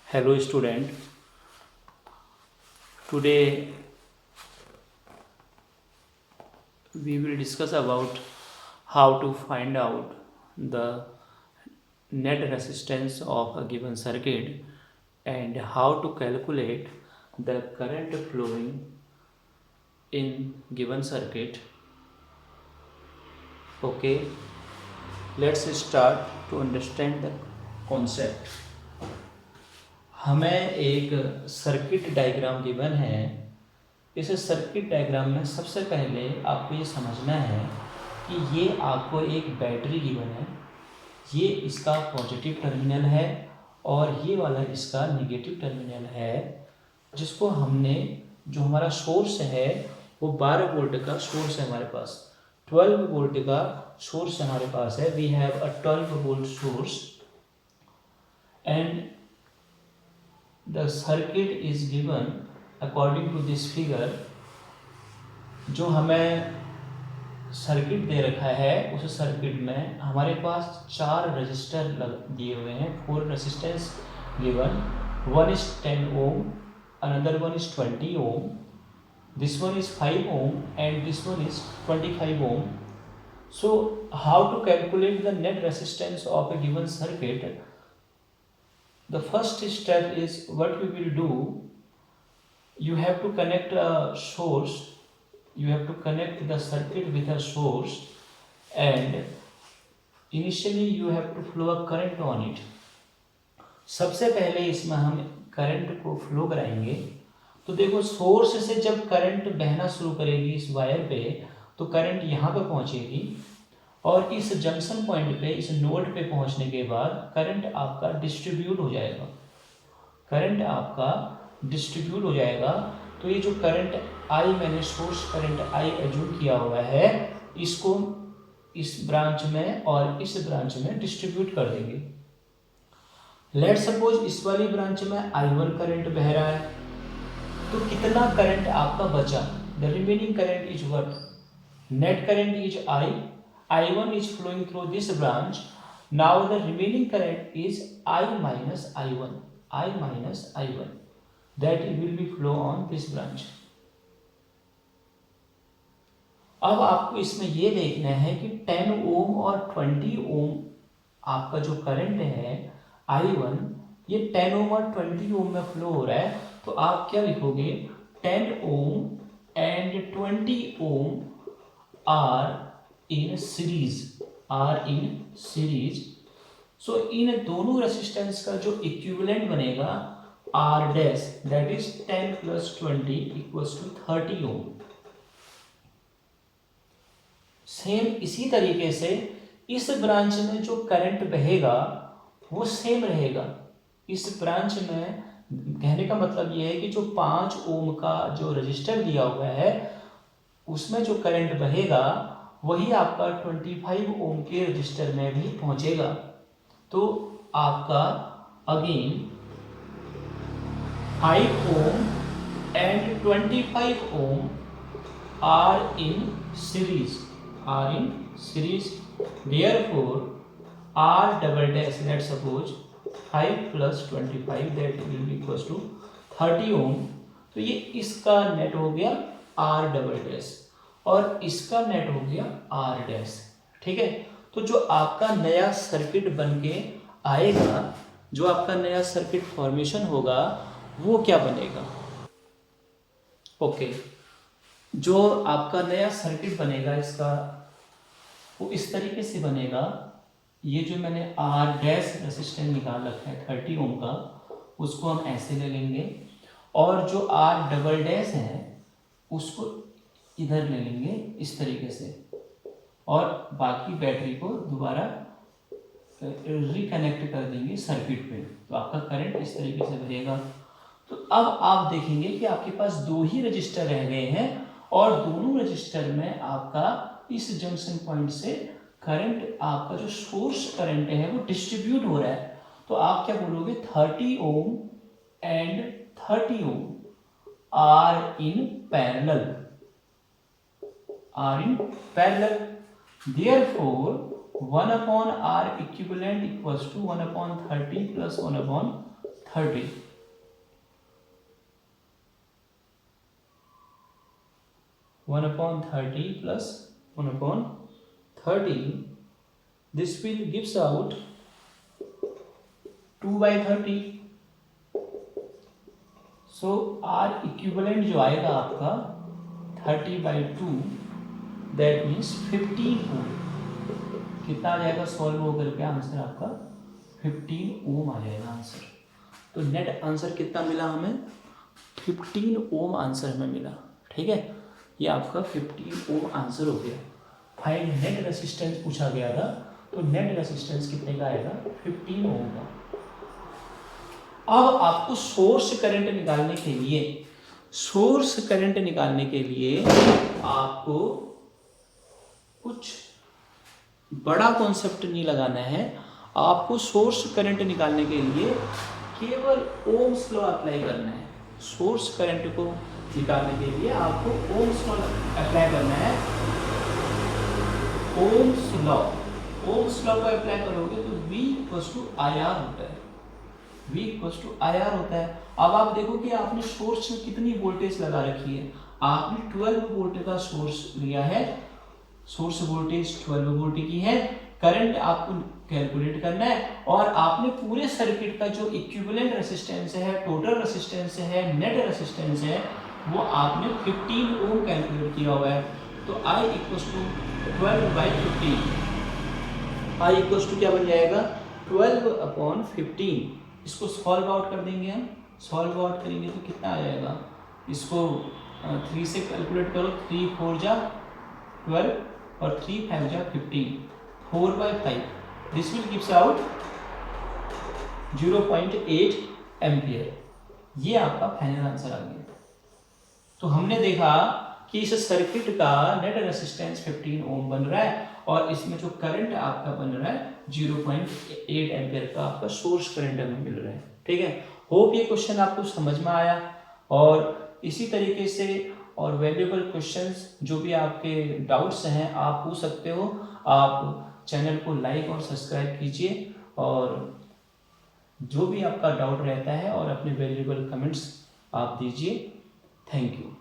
Hello student, today we will discuss about how to find out the net resistance of a given circuit and how to calculate the current flowing in given circuit. Okay, let's start to understand the concept. हमें एक circuit diagram given है। इस circuit diagram में सबसे पहले आपको ये समझना है कि ये आपको एक बैटरी गिवन है, ये इसका पॉजिटिव टर्मिनल है और ये वाला इसका नेगेटिव टर्मिनल है, जिसको हमने जो हमारा सोर्स है वो 12 वोल्ट का सोर्स है, हमारे पास 12 वोल्ट का सोर्स हमारे पास है। We have a 12 volt source and the circuit is given according to this figure. जो हमें सर्किट दे रखा है उस सर्किट में हमारे पास 4 रजिस्टर दिए हुए हैं, 4 resistance given. One is 10 ohm, another one is 20 ohm, this one is 5 ohm and this one is 25 ohm. So how to calculate the net resistance of a given circuit? The first step is what we will do. You have to connect a source. You have to connect the circuit with a source, and initially you have to flow a current on it. सबसे पहले इसमें हम current को flow कराएंगे। तो देखो, source से जब करंट बहना शुरू करेगी इस वायर पे, तो करंट यहाँ पे पहुँचेगी और इस जंक्शन पॉइंट पे, इस नोड पे पहुँचने के बाद करंट आपका डिस्ट्रीब्यूट हो जाएगा। करंट आपका डिस्ट्रीब्यूट हो जाएगा। तो ये जो करंट आई, मैंने सोर्स करंट आई एज्यूम किया हुआ है, इसको इस ब्रांच में और इस ब्रांच में डिस्ट्रीब्यूट कर देंगे। लेट सपोज इस वाली ब्रांच में I1 करंट बह रहा है, तो कितना करंट आपका बचा? The remaining current is what? Net current is I1 is flowing through this branch. Now the remaining current is I minus I1 that will be flow on this branch. अब आपको इसमें ये देखना है कि 10 ओम और 20 ओम आपका जो करंट है I1, ये 10 ओम और 20 ओम में फ्लो हो रहा है। तो आप क्या लिखोगे? 10 ohm and 20 ohm are in series. So in दोनों रेसिस्टेंस का जो इक्विवेलेंट बनेगा R dash, that is 10 plus 20 equals to 30 ohm. Same इसी तरीके से इस ब्रांच में जो करंट बहेगा वो सेम रहेगा। इस ब्रांच में कहने का मतलब ये है कि जो 5 ओम का जो रजिस्टर दिया हुआ है उसमें जो करंट बहेगा वही आपका 25 ओम के रजिस्टर में भी पहुंचेगा। तो आपका again 5 ohm and 25 ohm are in series, therefore R double dash, let's suppose 5 plus 25 that will be equals to 30 ओम। तो ये इसका नेट हो गया R डबल डैश और इसका नेट हो गया R डैश। ठीक है, तो जो आपका नया सर्किट बन के आएगा, जो आपका नया सर्किट फॉर्मेशन होगा वो क्या बनेगा? ओके, जो आपका नया सर्किट बनेगा इसका वो इस तरीके से बनेगा। ये जो मैंने R डैश रेसिस्टेंस निकाल रखा है 30 ओम का, उसको हम ऐसे ले लेंगे और जो R डबल डैश है उसको इधर ले लेंगे इस तरीके से और बाकी बैटरी को दोबारा रिकनेक्ट कर देंगे सर्किट पे। तो आपका करंट इस तरीके से बहेगा। तो अब आप देखेंगे कि आपके पास 2 ही रजिस्टर रह गए हैं और दोनों रजिस्टर में आपका इस जंक्शन पॉइंट से करंट, आपका जो सोर्स करंट है वो डिस्ट्रीब्यूट हो रहा है। तो आप क्या बोलोगे? 30 ohm and 30 ohm are in parallel, therefore 1 upon R equivalent equals to 1 upon 30 plus 1 upon 30. One upon 30 plus 1 upon 30. This will gives out 2 by 30. So R equivalent जो आएगा आपका 30 by 2, दैट मीन्स 15 ओम। कितना आ जाएगा सॉल्व होकर के answer आपका 15 ओम आ जाएगा answer. तो नेट आंसर कितना मिला हमें, 15 ओम आंसर हमें मिला। ठीक है, ये आपका 15 ओम आंसर हो गया। फाइंड नेट रेसिस्टेंस पूछा गया था, तो नेट रेसिस्टेंस कितने का आएगा, 15 ओम का। अब आपको सोर्स करंट निकालने के लिए, सोर्स करंट निकालने के लिए आपको कुछ बड़ा कॉन्सेप्ट नहीं लगाना है। आपको सोर्स करंट निकालने के लिए केवल ओम्स लॉ अप्लाई करना है। सोर्स करंट को निकालने के लिए आपको ओम्स लॉ अप्लाई करना है। ओम्स लॉ को अप्लाई करोगे तो V इक्वल्स टू IR होता है। V इक्वल्स टू IR होता है। अब आप देखो कि आपने सोर्स में कितनी वोल्टेज लगा रखी है। आपने 12 वोल्ट का सोर्स लिया है, सोर्स वोल्टेज 12 वोल्ट की है। करंट आपको कैलकुलेट करना है और आपने पूरे सर्किट का जो इक्विवेलेंट रेसिस्टेंस है, टोटल रेसिस्टेंस है, नेट रेसिस्टेंस है, वो आपने 15 ओम कैलकुलेट किया हुआ है। तो I equals to 12 by 15, I equals to क्या बन जाएगा, 12 अपॉन 15। इसको सॉल्व आउट कर देंगे हम। सॉल्व आउट करेंगे तो कितना आ जाएगा, इसको 3 से कैलकुलेट करो। 3 4 जा 12 और 3 5 जा 15, 4 by 5। This will gives out 0.8 ampere. ये आपका फाइनल आंसर आ गया। तो हमने देखा कि इस सर्किट का नेट रेसिस्टेंस 15 ओम बन रहा है और इसमें जो करंट आपका बन रहा है 0.8 एम्पियर का आपका सोर्स करंट हमें मिल रहा है। ठीक है, होप ये क्वेश्चन आपको समझ में आया। और इसी तरीके से और वैल्यूएबल क्वेश्चंस जो भी आपके डाउट्स हैं आप पूछ सकते हो। आप चैनल को लाइक और सब्सक्राइब कीजिए और जो भी आपका डाउट रहता है और अपने वैल्यूएबल कमेंट्स आप दीजिए। Thank you.